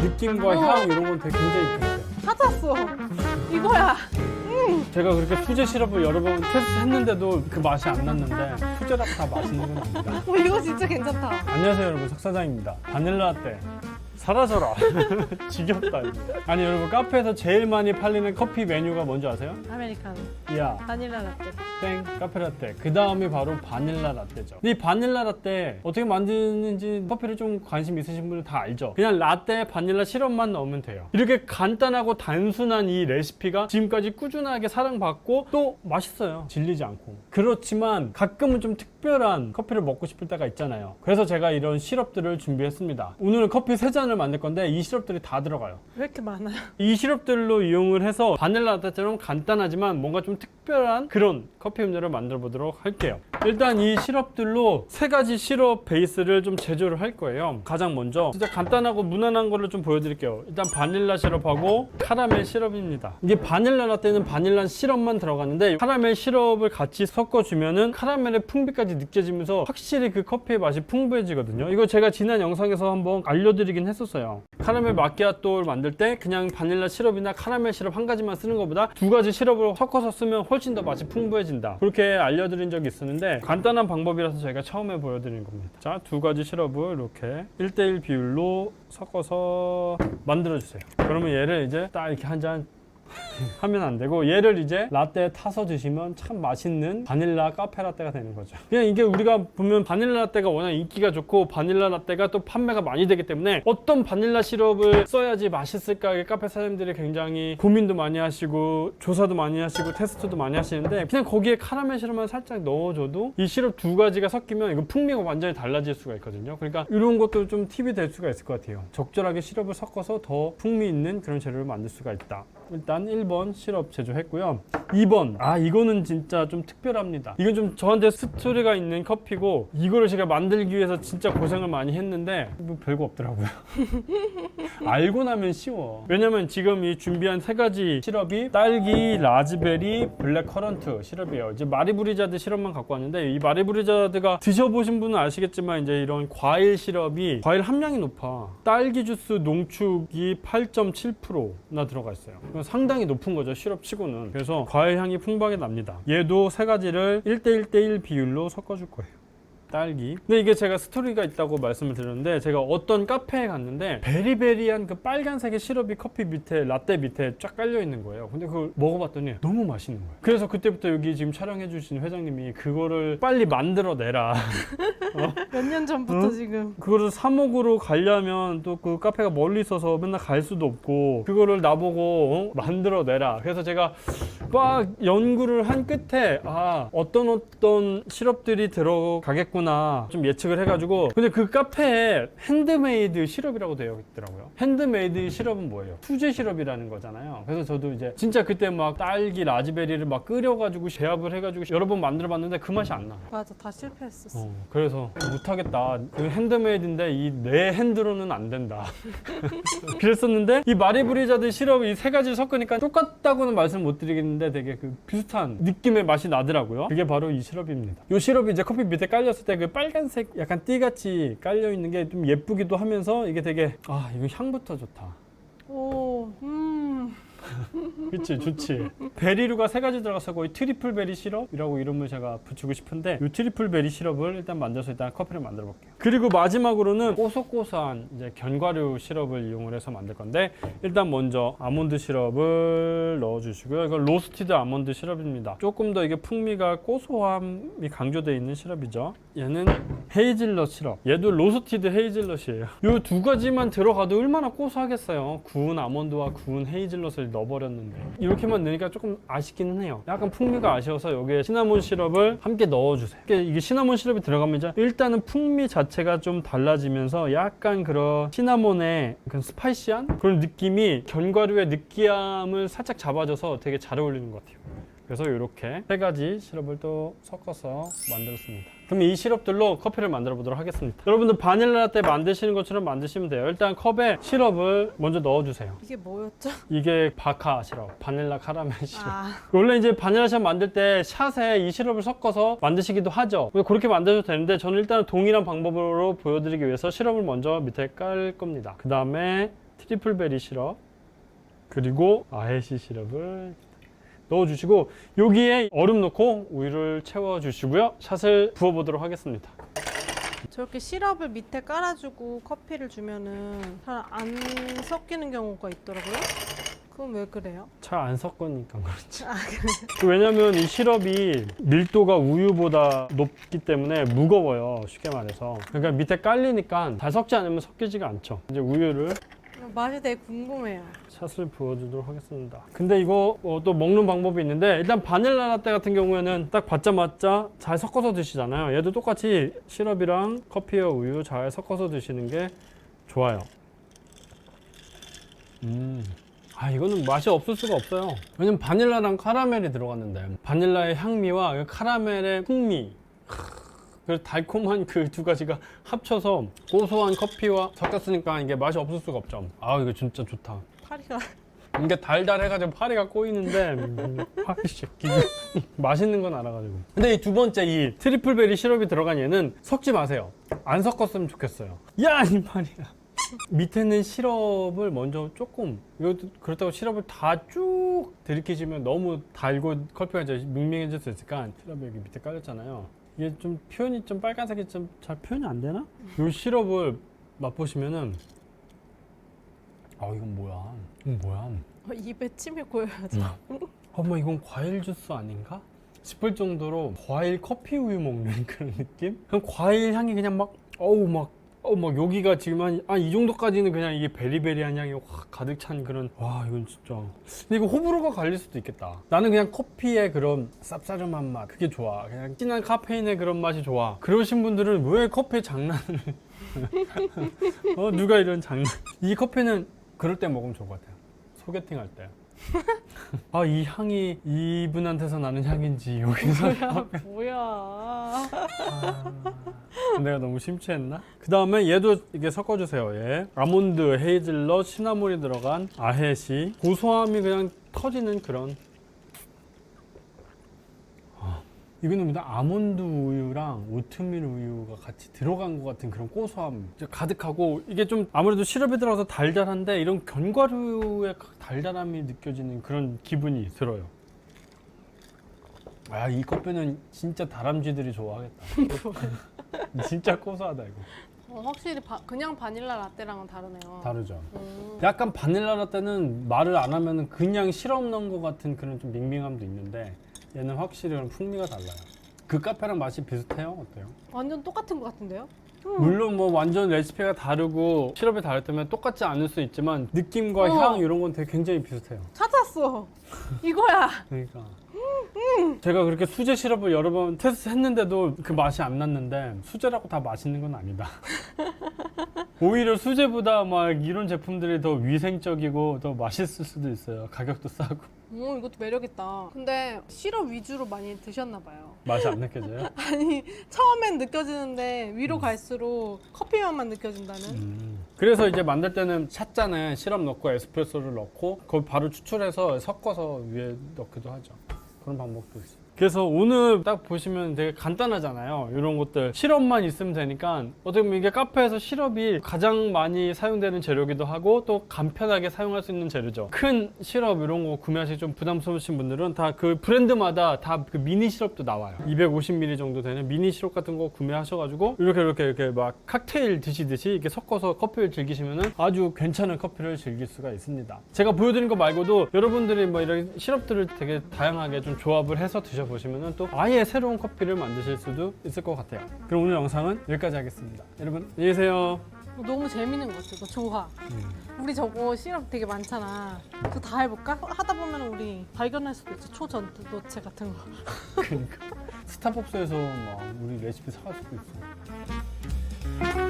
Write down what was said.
느낌과 향 이런 건 되게 굉장히 비슷해요. 찾았어. 이거야. 제가 그렇게 수제 시럽을 여러 번 테스트했는데도 그 맛이 안 났는데 수제라고 다 맛있는 건 아닙니다. 이거 진짜 괜찮다. 안녕하세요 여러분, 석 사장입니다. 바닐라 라떼 사라져라. 지겹다 이거. 아니 여러분, 카페에서 제일 많이 팔리는 커피 메뉴가 뭔지 아세요? 아메리카노. 이야, 바닐라 라떼. 땡, 카페 라떼. 그 다음이 바로 바닐라 라떼죠. 이 바닐라 라떼 어떻게 만드는지 커피를 좀 관심 있으신 분들 다 알죠? 그냥 라떼에 바닐라 시럽만 넣으면 돼요. 이렇게 간단하고 단순한 이 레시피가 지금까지 꾸준하게 사랑받고 또 맛있어요. 질리지 않고. 그렇지만 가끔은 좀 특별한 커피를 먹고 싶을 때가 있잖아요. 그래서 제가 이런 시럽들을 준비했습니다. 오늘은 커피 3잔을 만들 건데 이 시럽들이 다 들어가요. 왜 이렇게 많아요? 이 시럽들로 이용을 해서 바닐라 라떼처럼 간단하지만 뭔가 좀 특별한 그런 커피 음료를 만들어 보도록 할게요. 일단 이 시럽들로 3가지 시럽 베이스를 좀 제조를 할 거예요. 가장 먼저 진짜 간단하고 무난한 거를 좀 보여드릴게요. 일단 바닐라 시럽하고 카라멜 시럽입니다. 이게 바닐라 라떼는 바닐라 시럽만 들어가는데 카라멜 시럽을 같이 섞어주면은 카라멜의 풍미까지 느껴지면서 확실히 그 커피의 맛이 풍부해지거든요. 이거 제가 지난 영상에서 한번 알려드리긴 했었어요. 카라멜 마키아토를 만들 때 그냥 바닐라 시럽이나 카라멜 시럽 한 가지만 쓰는 것보다 2가지 시럽을 섞어서 쓰면 훨씬 더 맛이 풍부해진다, 그렇게 알려드린 적이 있었는데 간단한 방법이라서 저희가 처음에 보여드린 겁니다. 자, 2가지 시럽을 이렇게 1:1 비율로 섞어서 만들어주세요. 그러면 얘를 이제 딱 이렇게 한 잔 하면 안 되고, 얘를 이제 라떼에 타서 드시면 참 맛있는 바닐라 카페 라떼가 되는 거죠. 그냥 이게 우리가 보면 바닐라 라떼가 워낙 인기가 좋고 바닐라 라떼가 또 판매가 많이 되기 때문에 어떤 바닐라 시럽을 써야지 맛있을까 카페 사장님들이 굉장히 고민도 많이 하시고 조사도 많이 하시고 테스트도 많이 하시는데, 그냥 거기에 카라멜 시럽만 살짝 넣어줘도 이 시럽 2가지가 섞이면 이거 풍미가 완전히 달라질 수가 있거든요. 그러니까 이런 것도 좀 팁이 될 수가 있을 것 같아요. 적절하게 시럽을 섞어서 더 풍미 있는 그런 재료를 만들 수가 있다. 일단 1번 시럽 제조했고요. 2번, 이거는 진짜 좀 특별합니다. 이건 좀 저한테 스토리가 있는 커피고, 이거를 제가 만들기 위해서 진짜 고생을 많이 했는데 뭐 별거 없더라고요. 알고 나면 쉬워. 왜냐면 지금 이 준비한 3가지 시럽이 딸기, 라즈베리, 블랙 커런트 시럽이에요. 이제 마리브리자드 시럽만 갖고 왔는데, 이 마리브리자드가 드셔보신 분은 아시겠지만 이제 이런 과일 시럽이 과일 함량이 높아. 딸기 주스 농축이 8.7%나 들어가 있어요. 상당히 높은 거죠, 시럽 치고는. 그래서 과일 향이 풍부하게 납니다. 얘도 3가지를 1:1:1 비율로 섞어줄 거예요. 딸기. 근데 이게 제가 스토리가 있다고 말씀을 드렸는데, 제가 어떤 카페에 갔는데 베리베리한 그 빨간색의 시럽이 커피 밑에, 라떼 밑에 쫙 깔려 있는 거예요. 근데 그걸 먹어봤더니 너무 맛있는 거예요. 그래서 그때부터 여기 지금 촬영해 주신 회장님이 그거를 빨리 만들어 내라. 몇 년 전부터 지금. 그거를 사목으로 가려면 또 그 카페가 멀리 있어서 맨날 갈 수도 없고, 그거를 나보고 만들어 내라. 그래서 제가 막 연구를 한 끝에 어떤 시럽들이 들어가겠구나 좀 예측을 해가지고, 근데 그 카페에 핸드메이드 시럽이라고 되어 있더라고요. 핸드메이드 시럽은 뭐예요? 수제 시럽이라는 거잖아요. 그래서 저도 이제 진짜 그때 막 딸기, 라즈베리를 막 끓여가지고 배합을 해가지고 여러 번 만들어 봤는데 그 맛이 안 나. 맞아, 다 실패했었어. 그래서 못하겠다. 그 핸드메이드인데 이 내 핸드로는 안 된다. 그랬었는데, 이 마리브리자드 시럽 이 3가지를 섞으니까 똑같다고는 말씀 못 드리겠는데 되게 그 비슷한 느낌의 맛이 나더라고요. 그게 바로 이 시럽입니다. 이 시럽이 이제 커피 밑에 깔렸을 때 그 빨간색 약간 띠같이 깔려 있는 게 좀 예쁘기도 하면서 이게 되게 이거 향부터 좋다. 오, 그치, 좋지. 베리류가 3가지 들어가서 거의 트리플 베리 시럽이라고 이름을 제가 붙이고 싶은데, 이 트리플 베리 시럽을 일단 만들어서 일단 커피를 만들어 볼게요. 그리고 마지막으로는 고소고소한 이제 견과류 시럽을 이용을 해서 만들 건데, 일단 먼저 아몬드 시럽을 넣어 주시고요. 이건 로스티드 아몬드 시럽입니다. 조금 더 이게 풍미가 고소함이 강조되어 있는 시럽이죠. 얘는 헤이즐넛 시럽. 얘도 로스티드 헤이즐넛이에요. 이 2가지만 들어가도 얼마나 고소하겠어요. 구운 아몬드와 구운 헤이즐넛을 넣어버렸는데 이렇게만 넣으니까 조금 아쉽기는 해요. 약간 풍미가 아쉬워서 여기에 시나몬 시럽을 함께 넣어주세요. 이게 시나몬 시럽이 들어가면 이제 일단은 풍미 자체가 좀 달라지면서 약간 그런 시나몬의 그런 스파이시한 그런 느낌이 견과류의 느끼함을 살짝 잡아줘서 되게 잘 어울리는 것 같아요. 그래서 이렇게 3가지 시럽을 또 섞어서 만들었습니다. 그럼 이 시럽들로 커피를 만들어 보도록 하겠습니다. 여러분들 바닐라 라떼 만드시는 것처럼 만드시면 돼요. 일단 컵에 시럽을 먼저 넣어주세요. 이게 뭐였죠? 이게 바카 시럽, 바닐라 카라멜 시럽. 원래 이제 바닐라 샷 만들 때 샷에 이 시럽을 섞어서 만드시기도 하죠. 그렇게 만드셔도 되는데, 저는 일단 동일한 방법으로 보여드리기 위해서 시럽을 먼저 밑에 깔 겁니다. 그 다음에 트리플베리 시럽 그리고 아헤시 시럽을 넣어주시고 여기에 얼음 넣고 우유를 채워주시고요. 샷을 부어보도록 하겠습니다. 저렇게 시럽을 밑에 깔아주고 커피를 주면은 잘 안 섞이는 경우가 있더라고요. 그건 왜 그래요? 잘 안 섞으니까 그렇지. 아, 그래. 왜냐면 이 시럽이 밀도가 우유보다 높기 때문에 무거워요. 쉽게 말해서. 그러니까 밑에 깔리니까 잘 섞지 않으면 섞이지가 않죠. 이제 우유를 맛이 되게 궁금해요. 샷을 부어주도록 하겠습니다. 근데 이거 또 먹는 방법이 있는데 일단 바닐라 라떼 같은 경우에는 딱 받자마자 잘 섞어서 드시잖아요. 얘도 똑같이 시럽이랑 커피와 우유 잘 섞어서 드시는 게 좋아요. 아 이거는 맛이 없을 수가 없어요. 왜냐면 바닐라랑 카라멜이 들어갔는데 바닐라의 향미와 카라멜의 풍미 그 달콤한 그 두 가지가 합쳐서 고소한 커피와 섞였으니까 이게 맛이 없을 수가 없죠. 아 이거 진짜 좋다. 파리가 이게 달달해가지고 파리가 꼬이는데 파리 새끼 맛있는 건 알아가지고. 근데 이 두 번째 이 트리플베리 시럽이 들어간 얘는 섞지 마세요. 안 섞었으면 좋겠어요. 야 이 말이야. 밑에는 시럽을 먼저 조금 이것도 그렇다고 시럽을 다 쭉 들이키시면 너무 달고 커피가 이제 밍밍해질 수 있으니까 시럽이 여기 밑에 깔렸잖아요. 이게 좀 표현이 좀 빨간색이 좀 잘 표현이 안 되나? 이 시럽을 맛보시면은 아 이건 뭐야? 이건 뭐야? 입에 침이 고여야지. 엄마 이건 과일 주스 아닌가? 싶을 정도로 과일 커피 우유 먹는 그런 느낌? 그냥 과일 향이 그냥 막 어우 막 여기가 지금 한 이 정도까지는 그냥 이게 베리베리한 향이 확 가득 찬 그런 와 이건 진짜 근데 이거 호불호가 갈릴 수도 있겠다. 나는 그냥 커피의 그런 쌉싸름한 맛 그게 좋아. 그냥 진한 카페인의 그런 맛이 좋아. 그러신 분들은 왜 커피에 장난을 누가 이런 장난 이 커피는 그럴 때 먹으면 좋을 것 같아요. 소개팅 할 때. 아 이 향이 이분한테서 나는 향인지 여기서 뭐야. 내가 너무 심취했나? 그 다음에 얘도 이게 섞어주세요. 얘 아몬드, 헤이즐넛, 시나몬이 들어간 아헤시 고소함이 그냥 터지는 그런 이거는 무슨 아몬드 우유랑 오트밀 우유가 같이 들어간 것 같은 그런 고소함 가득하고 이게 좀 아무래도 시럽이 들어가서 달달한데 이런 견과류의 달달함이 느껴지는 그런 기분이 들어요. 아 이 커피는 진짜 다람쥐들이 좋아하겠다. 진짜 고소하다 이거. 확실히 그냥 바닐라 라떼랑은 다르네요. 다르죠. 약간 바닐라 라떼는 말을 안 하면 그냥 시럽 넣은 것 같은 그런 좀 밍밍함도 있는데 얘는 확실히 그런 풍미가 달라요. 그 카페랑 맛이 비슷해요? 어때요? 완전 똑같은 것 같은데요? 물론 뭐 완전 레시피가 다르고 시럽이 다를 때문에 똑같지 않을 수 있지만 느낌과 향 이런 건 되게 굉장히 비슷해요. 찾았어. 이거야. 그러니까 제가 그렇게 수제 시럽을 여러 번 테스트했는데도 그 맛이 안 났는데 수제라고 다 맛있는 건 아니다. 오히려 수제보다 막 이런 제품들이 더 위생적이고 더 맛있을 수도 있어요. 가격도 싸고. 이것도 매력있다. 근데 시럽 위주로 많이 드셨나 봐요. 맛이 안 느껴져요? 아니 처음엔 느껴지는데 위로 갈수록 커피 맛만 느껴진다는. 그래서 이제 만들 때는 샷잔에 시럽 넣고 에스프레소를 넣고 그걸 바로 추출해서 섞어서 위에 넣기도 하죠. 그런 방법도 있어요. 그래서 오늘 딱 보시면 되게 간단하잖아요. 이런 것들 시럽만 있으면 되니까 어떻게 보면 이게 카페에서 시럽이 가장 많이 사용되는 재료기도 하고 또 간편하게 사용할 수 있는 재료죠. 큰 시럽 이런 거 구매하시기 좀 부담스러우신 분들은 다 그 브랜드마다 다 그 미니 시럽도 나와요. 250ml 정도 되는 미니 시럽 같은 거 구매하셔가지고 이렇게 막 칵테일 드시듯이 이렇게 섞어서 커피를 즐기시면은 아주 괜찮은 커피를 즐길 수가 있습니다. 제가 보여드린 거 말고도 여러분들이 뭐 이런 시럽들을 되게 다양하게 좀 조합을 해서 드셔보시면은 또 아예 새로운 커피를 만드실 수도 있을 것 같아요. 그럼 오늘 영상은 여기까지 하겠습니다. 여러분 안녕히 계세요. 너무 재밌는 것 같아. 이거 좋아. 우리 저거 시럽 되게 많잖아. 그거 다 해볼까? 하다 보면 우리 발견할 수도 있지. 초전도체 같은 거. 그러니까 스타벅스에서 막 우리 레시피 사갈 수도 있어.